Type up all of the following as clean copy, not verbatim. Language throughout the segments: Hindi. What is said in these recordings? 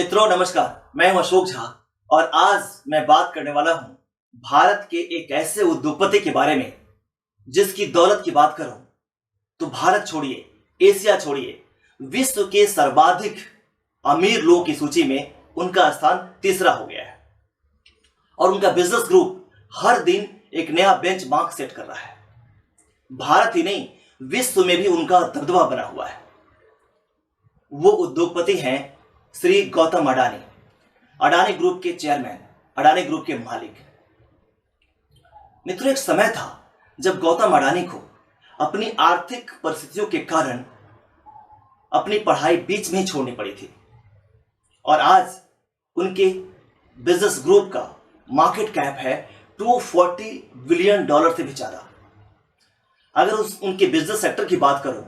मित्रों नमस्कार, मैं हूं अशोक झा और आज मैं बात करने वाला हूं भारत के एक ऐसे उद्योगपति के बारे में जिसकी दौलत की बात करूं तो भारत छोड़िए, एशिया छोड़िए, विश्व के सर्वाधिक अमीर लोगों की सूची में उनका स्थान तीसरा हो गया है और उनका बिजनेस ग्रुप हर दिन एक नया बेंचमार्क सेट कर रहा है। भारत ही नहीं, विश्व में भी उनका दबदबा बना हुआ है। वो उद्योगपति हैं श्री गौतम अडानी, अडानी ग्रुप के चेयरमैन, अडानी ग्रुप के मालिक। मित्रों, एक समय था जब गौतम अडानी को अपनी आर्थिक परिस्थितियों के कारण अपनी पढ़ाई बीच में ही छोड़नी पड़ी थी और आज उनके बिजनेस ग्रुप का मार्केट कैप है $240 बिलियन से भी ज्यादा। अगर उनके बिजनेस सेक्टर की बात करूं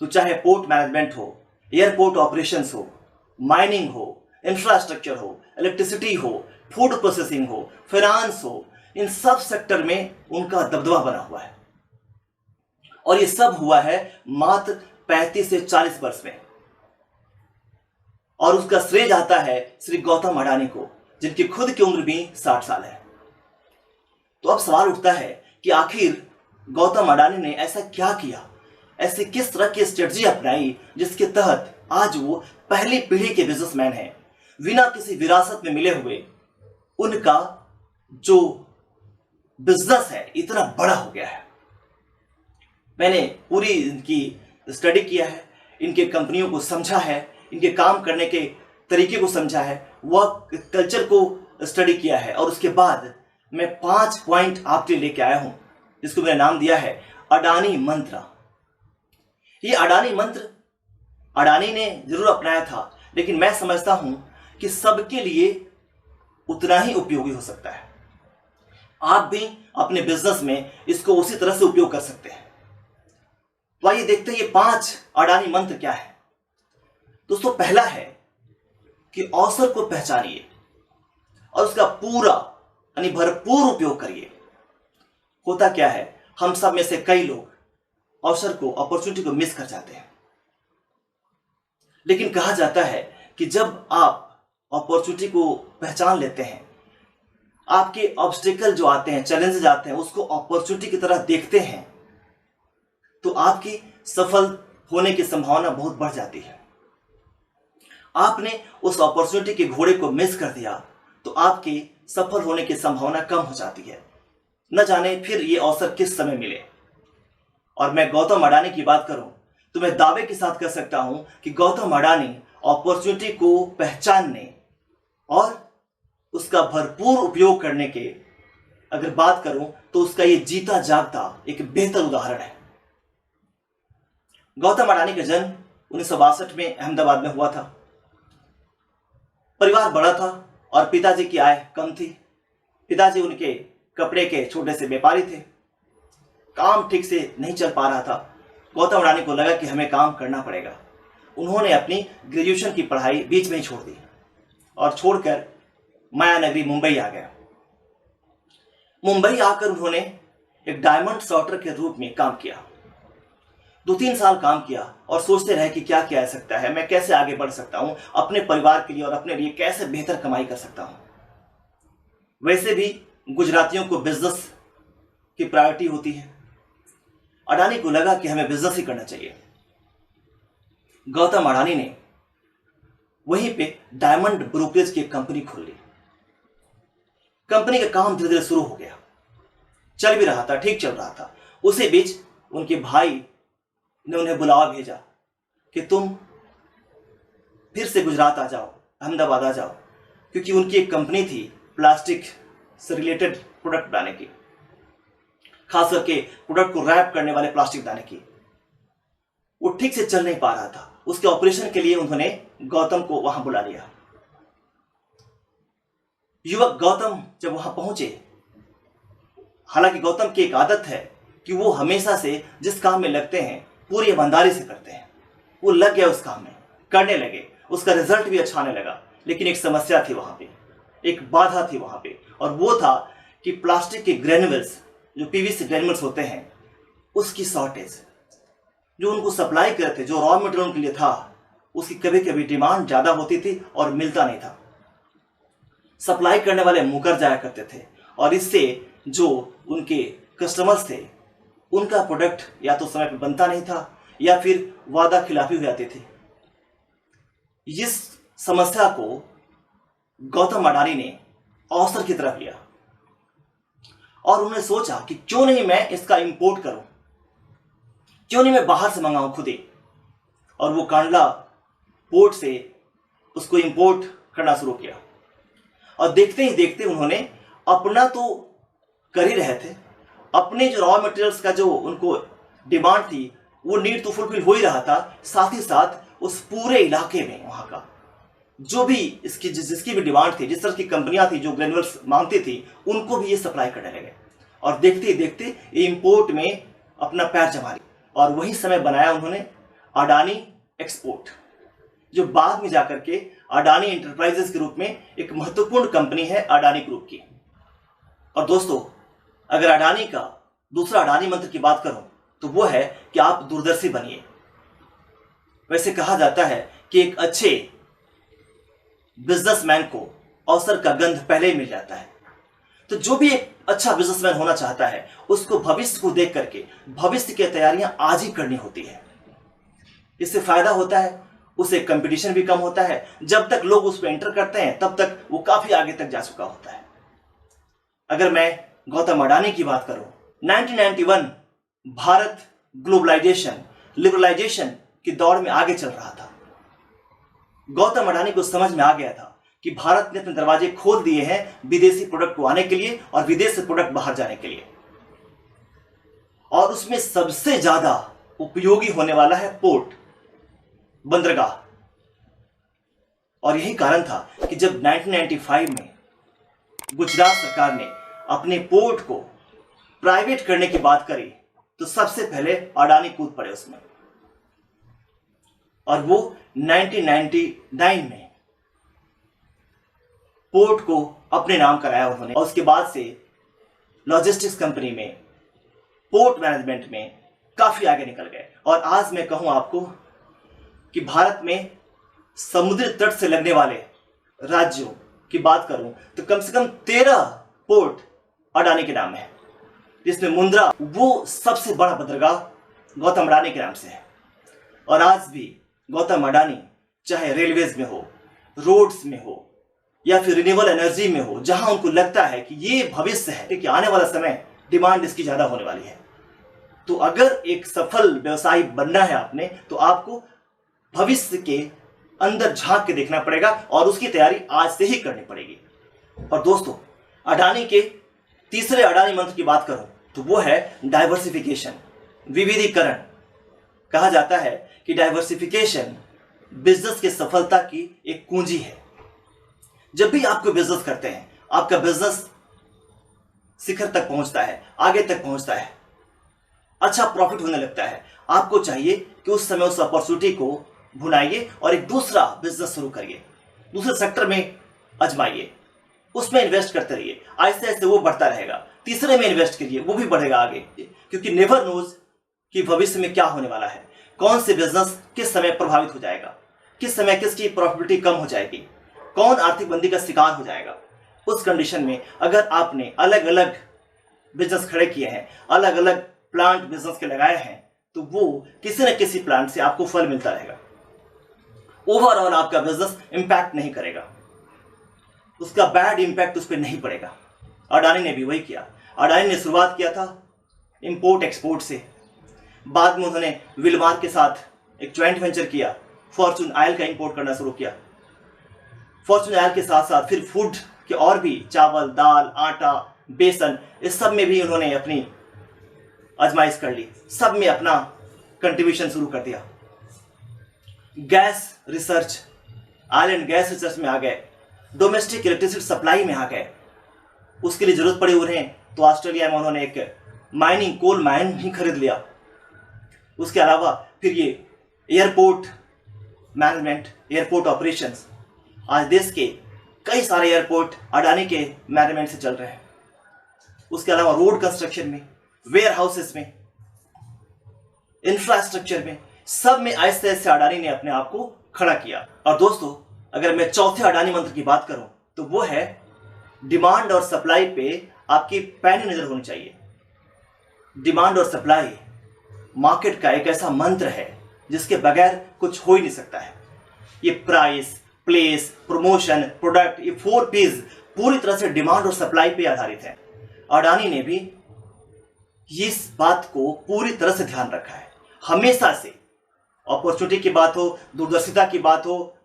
तो चाहे पोर्ट मैनेजमेंट हो, एयरपोर्ट ऑपरेशंस हो, माइनिंग हो, इंफ्रास्ट्रक्चर हो, इलेक्ट्रिसिटी हो, फूड प्रोसेसिंग हो, फाइनेंस हो, इन सब सेक्टर में उनका दबदबा बना हुआ है और ये सब हुआ है मात्र 35 से 40 वर्ष में। और उसका श्रेय जाता है श्री गौतम अडानी को, जिनकी खुद की उम्र भी 60 साल है। तो अब सवाल उठता है कि आखिर गौतम अडानी ने ऐसा क्या किया, ऐसे किस तरह की स्ट्रेटजी अपनाई जिसके तहत आज वो पहली पीढ़ी के बिजनेसमैन हैं, बिना किसी विरासत में मिले हुए उनका जो बिजनेस है इतना बड़ा हो गया है। मैंने पूरी इनकी स्टडी किया है, इनके कंपनियों को समझा है, इनके काम करने के तरीके को समझा है, वर्क कल्चर को स्टडी किया है और उसके बाद मैं 5 पॉइंट आपके लिए लेके आया हूं जिसको मैंने नाम दिया है अडानी मंत्र। ये अडानी मंत्र अडानी ने जरूर अपनाया था, लेकिन मैं समझता हूं कि सबके लिए उतना ही उपयोगी हो सकता है। आप भी अपने बिजनेस में इसको उसी तरह से उपयोग कर सकते हैं। तो आइए देखते हैं ये 5 अडानी मंत्र क्या है। दोस्तों, पहला है कि अवसर को पहचानिए और उसका पूरा यानी भरपूर उपयोग करिए। होता क्या है, हम सब में से कई लोग अवसर को, अपॉर्चुनिटी को मिस कर जाते हैं। लेकिन कहा जाता है कि जब आप अपॉर्चुनिटी को पहचान लेते हैं, आपके ऑब्स्टिकल जो आते हैं, चैलेंजेस आते हैं, उसको अपॉर्चुनिटी की तरह देखते हैं, तो आपकी सफल होने की संभावना बहुत बढ़ जाती है। आपने उस अपॉर्चुनिटी के घोड़े को मिस कर दिया तो आपकी सफल होने की संभावना कम हो जाती है। न जाने फिर ये अवसर किस समय मिले। और मैं गौतम अडानी की बात करूं तो मैं दावे के साथ कह सकता हूं कि गौतम अडानी अपॉर्चुनिटी को पहचानने और उसका भरपूर उपयोग करने के अगर बात करूं तो उसका ये जीता जागता एक बेहतर उदाहरण है। गौतम अडानी का जन्म 1962 में अहमदाबाद में हुआ था। परिवार बड़ा था और पिताजी की आय कम थी। पिताजी उनके कपड़े के छोटे से व्यापारी थे। काम ठीक से नहीं चल पा रहा था। गौतम अडानी को लगा कि हमें काम करना पड़ेगा। उन्होंने अपनी ग्रेजुएशन की पढ़ाई बीच में ही छोड़ दी और छोड़कर माया नगरी मुंबई आ गया। मुंबई आकर उन्होंने एक डायमंड सॉर्टर के रूप में काम किया। 2-3 साल काम किया और सोचते रहे कि क्या किया जा सकता है, मैं कैसे आगे बढ़ सकता हूं, अपने परिवार के लिए और अपने लिए कैसे बेहतर कमाई कर सकता हूं। वैसे भी गुजरातियों को बिजनेस की प्रायोरिटी होती है। अडानी को लगा कि हमें बिजनेस ही करना चाहिए। गौतम अडानी ने वहीं पे डायमंड ब्रोकरेज की कंपनी खोल ली। कंपनी का काम धीरे धीरे शुरू हो गया, चल भी रहा था, ठीक चल रहा था। उसी बीच उनके भाई ने उन्हें बुलावा भेजा कि तुम फिर से गुजरात आ जाओ, अहमदाबाद आ जाओ, क्योंकि उनकी एक कंपनी थी प्लास्टिक से रिलेटेड प्रोडक्ट बनाने की, खास करके प्रोडक्ट को रैप करने वाले प्लास्टिक बनाने की। वो ठीक से चल नहीं पा रहा था। उसके ऑपरेशन के लिए उन्होंने गौतम को वहां बुला लिया। युवक गौतम जब वहां पहुंचे, हालांकि गौतम की एक आदत है कि वो हमेशा से जिस काम में लगते हैं पूरी ईमानदारी से करते हैं। वो लग गया उस काम में, करने लगे, उसका रिजल्ट भी अच्छा आने लगा। लेकिन एक समस्या थी वहां पे, एक बाधा थी वहां पे, और वो था कि प्लास्टिक के ग्रेन्यूल्स, जो पीवीसी ग्रेन्यूल्स होते हैं, उसकी शॉर्टेज। जो उनको सप्लाई करते, जो रॉ मटेरियल उनके लिए था, उसकी कभी कभी डिमांड ज़्यादा होती थी और मिलता नहीं था। सप्लाई करने वाले मुकर जाया करते थे और इससे जो उनके कस्टमर्स थे उनका प्रोडक्ट या तो समय पर बनता नहीं था या फिर वादा खिलाफी हो जाती थी। इस समस्या को गौतम अडानी ने अवसर की तरफ लिया और उन्होंने सोचा कि क्यों नहीं मैं इसका इंपोर्ट करूं, क्यों नहीं मैं बाहर से मंगाऊं खुद ही। और वो कांडला पोर्ट से उसको इंपोर्ट करना शुरू किया और देखते ही देखते उन्होंने अपना तो कर ही रहे थे, अपने जो रॉ मटेरियल्स का जो उनको डिमांड थी वो नीड तो फुलफिल हो ही रहा था, साथ ही साथ उस पूरे इलाके में वहां का जो भी जिसकी भी डिमांड थी, जिस तरह की कंपनियां थी जो ग्रेनुअल्स मांगती थी, उनको भी ये सप्लाई करने लगे और देखते ही देखते ये इंपोर्ट में अपना पैर जमा लिया। और वही समय बनाया उन्होंने अडानी एक्सपोर्ट, जो बाद में जाकर के अडानी इंटरप्राइजेस के रूप में एक महत्वपूर्ण कंपनी है अडानी ग्रुप की। और दोस्तों, अगर अडानी का दूसरा अडानी मंत्र की बात करूं तो वो है कि आप दूरदर्शी बनिए। वैसे कहा जाता है कि एक अच्छे बिजनेसमैन को अवसर का गंध पहले ही मिल जाता है। तो जो भी एक अच्छा बिजनेसमैन होना चाहता है उसको भविष्य को देख करके भविष्य की तैयारियां आज ही करनी होती है। इससे फायदा होता है, उसे कंपटीशन भी कम होता है। जब तक लोग उस पर एंटर करते हैं तब तक वो काफी आगे तक जा चुका होता है। अगर मैं गौतम अडानी की बात करूं, 1991 भारत ग्लोबलाइजेशन लिबरलाइजेशन के दौर में आगे चल रहा था। गौतम अडानी को समझ में आ गया था कि भारत ने अपने दरवाजे खोल दिए हैं विदेशी प्रोडक्ट को आने के लिए और विदेश से प्रोडक्ट बाहर जाने के लिए। और उसमें सबसे ज्यादा उपयोगी होने वाला है पोर्ट, बंदरगाह। और यही कारण था कि जब 1995 में गुजरात सरकार ने अपने पोर्ट को प्राइवेट करने की बात करी तो सबसे पहले अडानी कूद पड़े उसमें। और वो 1999 में पोर्ट को अपने नाम कराया उन्होंने और उसके बाद से लॉजिस्टिक्स कंपनी में, पोर्ट मैनेजमेंट में काफी आगे निकल गए। और आज मैं कहूं आपको कि भारत में समुद्री तट से लगने वाले राज्यों की बात करूं तो कम से कम 13 पोर्ट अडानी के नाम है, जिसमें मुंद्रा वो सबसे बड़ा बंदरगाह गौतम अडानी के नाम से है। और आज भी गौतम अडानी चाहे रेलवेज में हो, रोड्स में हो या फिर रिन्यूएबल एनर्जी में हो, जहां उनको लगता है कि ये भविष्य है कि आने वाला समय डिमांड इसकी ज्यादा होने वाली है, तो अगर एक सफल व्यवसायी बनना है आपने तो आपको भविष्य के अंदर झांक के देखना पड़ेगा और उसकी तैयारी आज से ही करनी पड़ेगी। और दोस्तों, अडानी के तीसरे अडानी मंत्र की बात करूं तो वो है डाइवर्सिफिकेशन, विविधीकरण। कहा जाता है कि डाइवर्सिफिकेशन बिजनेस की सफलता की एक कुंजी है। जब भी आप कोई बिजनेस करते हैं, आपका बिजनेस शिखर तक पहुंचता है, आगे तक पहुंचता है, अच्छा प्रॉफिट होने लगता है, आपको चाहिए कि उस समय उस अपॉर्चुनिटी को भुनाइए और एक दूसरा बिजनेस शुरू करिए, दूसरे सेक्टर में आजमाइए, उसमें इन्वेस्ट करते रहिए, आहिस्ते आहिस्ते वो बढ़ता रहेगा। तीसरे में इन्वेस्ट करिए, वो भी बढ़ेगा आगे, क्योंकि नेवर नोज कि भविष्य में क्या होने वाला है, कौन से बिजनेस किस समय प्रभावित हो जाएगा, किस समय किसकी प्रॉफिटिबिलिटी कम हो जाएगी, कौन आर्थिक मंदी का शिकार हो जाएगा। उस कंडीशन में अगर आपने अलग अलग बिजनेस खड़े किए हैं, अलग अलग प्लांट बिजनेस के लगाए हैं, तो वो किसी न किसी प्लांट से आपको फल मिलता रहेगा। ओवरऑल आपका बिजनेस इंपैक्ट नहीं करेगा, उसका बैड इंपैक्ट उस पर नहीं पड़ेगा। अडानी ने भी वही किया। अडानी ने शुरुआत किया था इंपोर्ट एक्सपोर्ट से, बाद में उन्होंने विलमार के साथ एक ज्वाइंट वेंचर किया, फॉर्चून ऑयल का इंपोर्ट करना शुरू किया। फॉर्चून ऑयल के साथ साथ फिर फूड के और भी चावल, दाल, आटा, बेसन, इस सब में भी उन्होंने अपनी आजमाइश कर ली, सब में अपना कंट्रीब्यूशन शुरू कर दिया। Gas research, oil and gas research में आ गए, डोमेस्टिक इलेक्ट्रिसिटी सप्लाई में आ गए। उसके लिए जरूरत पड़ी उन्हें तो ऑस्ट्रेलिया में उन्होंने एक माइनिंग कोल माइन ही खरीद लिया। उसके अलावा फिर ये एयरपोर्ट मैनेजमेंट, एयरपोर्ट ऑपरेशंस, आज देश के कई सारे एयरपोर्ट अडानी के मैनेजमेंट से चल रहे हैं। उसके अलावा रोड कंस्ट्रक्शन में, वेयर हाउसेस में, इंफ्रास्ट्रक्चर में, सब में आहिस्ते आहिस्ते अडानी ने अपने आप को खड़ा किया। और दोस्तों, अगर मैं चौथे अडानी मंत्र की बात करूं तो वो है डिमांड और सप्लाई पे आपकी पैनी नजर होनी चाहिए। डिमांड और सप्लाई मार्केट का एक ऐसा मंत्र है जिसके बगैर कुछ हो ही नहीं सकता है। ये प्राइस, प्लेस, प्रमोशन, प्रोडक्ट, ये 4 P's पूरी तरह से डिमांड और सप्लाई पे आधारित है। अडानी ने भी इस बात को पूरी तरह से ध्यान रखा है। हमेशा से अपॉर्चुनिटी की बात हो, दूरदर्शिता की बात हो,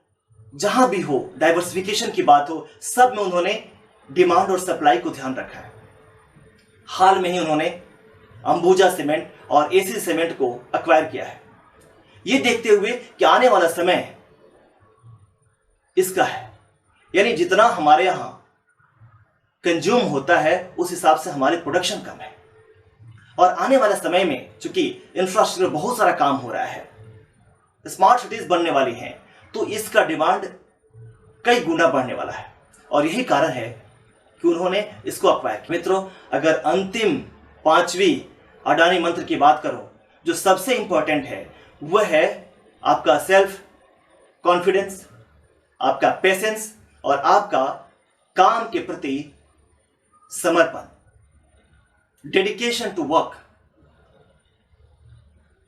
जहां भी हो, डाइवर्सिफिकेशन की बात हो, सब में उन्होंने डिमांड और सप्लाई को ध्यान रखा है। हाल में ही उन्होंने अंबुजा सीमेंट और एसी सीमेंट को एक्वायर किया है, ये देखते हुए कि आने वाला समय इसका है। यानी जितना हमारे यहां कंज्यूम होता है उस हिसाब से हमारी प्रोडक्शन कम है। और आने वाले समय में चूंकि इंफ्रास्ट्रक्चर बहुत सारा काम हो रहा है, स्मार्ट सिटीज बनने वाली हैं, तो इसका डिमांड कई गुना बढ़ने वाला है। और यही कारण है कि उन्होंने इसको अक्वायर किया। मित्रों, अगर अंतिम 5वीं अडानी मंत्र की बात करो, जो सबसे इंपॉर्टेंट है वह है आपका सेल्फ कॉन्फिडेंस, आपका पेशेंस और आपका काम के प्रति समर्पण, डेडिकेशन टू वर्क।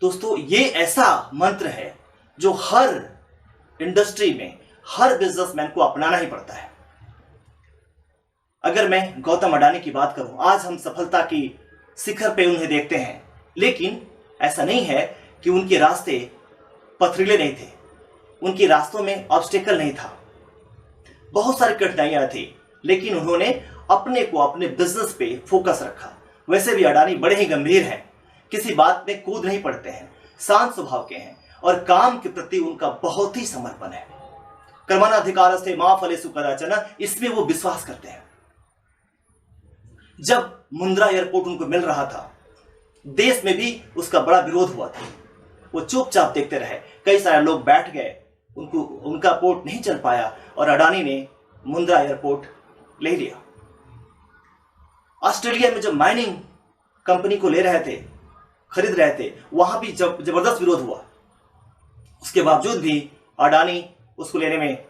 दोस्तों, ये ऐसा मंत्र है जो हर इंडस्ट्री में हर बिजनेसमैन को अपनाना ही पड़ता है। अगर मैं गौतम अडानी की बात करूं, आज हम सफलता की शिखर पे उन्हें देखते हैं, लेकिन ऐसा नहीं है कि उनके रास्ते पथरीले नहीं थे, उनके रास्तों में ऑब्स्टेकल नहीं था, बहुत सारी कठिनाइयां थी, लेकिन उन्होंने अपने को अपने बिजनेस पे फोकस रखा। वैसे भी अडानी बड़े ही गंभीर हैं, किसी बात में कूद नहीं पड़ते हैं, शांत स्वभाव के हैं और काम के प्रति उनका बहुत ही समर्पण है। कर्मणाधिकारस्ते मा फलेषु कदाचन, इसमें वो विश्वास करते हैं। जब मुंद्रा एयरपोर्ट उनको मिल रहा था, देश में भी उसका बड़ा विरोध हुआ था, वो चुपचाप देखते रहे, कई सारे लोग बैठ गए, उनका पोर्ट नहीं चल पाया और अडानी ने मुंद्रा एयरपोर्ट ले लिया। ऑस्ट्रेलिया में जब माइनिंग कंपनी को ले रहे थे, खरीद रहे थे, वहां भी जब जबरदस्त विरोध हुआ, उसके बावजूद भी अडानी उसको लेने में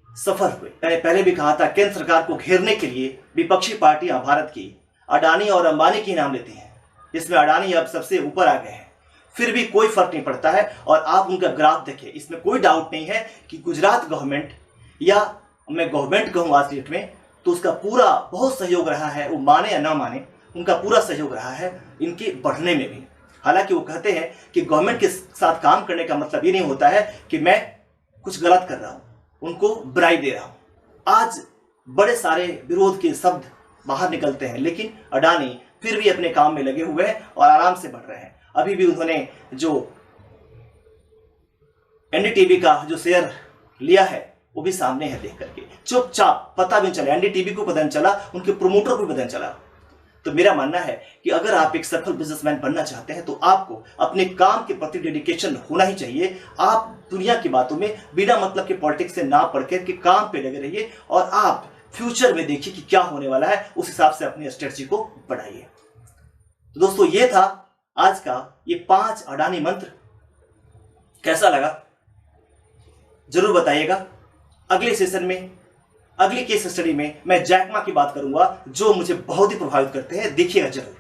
सफल हुए। मैंने पहले भी कहा था, केंद्र सरकार को घेरने के लिए विपक्षी पार्टियां भारत की अडानी और अंबानी की नाम लेती हैं, जिसमें अडानी अब सबसे ऊपर आ गए हैं, फिर भी कोई फर्क नहीं पड़ता है। और आप उनका ग्राफ देखिए, इसमें कोई डाउट नहीं है कि गुजरात गवर्नमेंट, या मैं गवर्नमेंट कहूँ आज डेट में, तो उसका पूरा बहुत सहयोग रहा है, वो माने या ना माने, उनका पूरा सहयोग रहा है इनके बढ़ने में भी। हालांकि वो कहते हैं कि गवर्नमेंट के साथ काम करने का मतलब ये नहीं होता है कि मैं कुछ गलत कर रहा हूं, उनको बधाई दे रहा हूं। आज बड़े सारे विरोध के शब्द बाहर निकलते हैं, लेकिन अडानी फिर भी अपने काम में लगे हुए हैं और आराम से बढ़ रहे हैं। अभी भी उन्होंने जो एनडीटीवी का जो शेयर लिया है वो भी सामने है, देख करके चुपचाप, पता भी नहीं चला, एनडीटीवी को पता नहीं चला, उनके प्रोमोटर को भी पता नहीं चला। तो मेरा मानना है कि अगर आप एक सफल बिजनेसमैन बनना चाहते हैं तो आपको अपने काम के प्रति डेडिकेशन होना ही चाहिए। आप दुनिया की बातों में बिना मतलब के पॉलिटिक्स से ना पढ़ के काम पे लगे रहिए और आप फ्यूचर में देखिए कि क्या होने वाला है, उस हिसाब से अपनी स्ट्रेटजी को बढ़ाइए। तो दोस्तों, ये था आज का ये 5 अडानी मंत्र। कैसा लगा जरूर बताइएगा। अगले सेशन में, अगली केस स्टडी में मैं जैक मा की बात करूंगा, जो मुझे बहुत ही प्रभावित करते हैं, देखिएगा जरूर।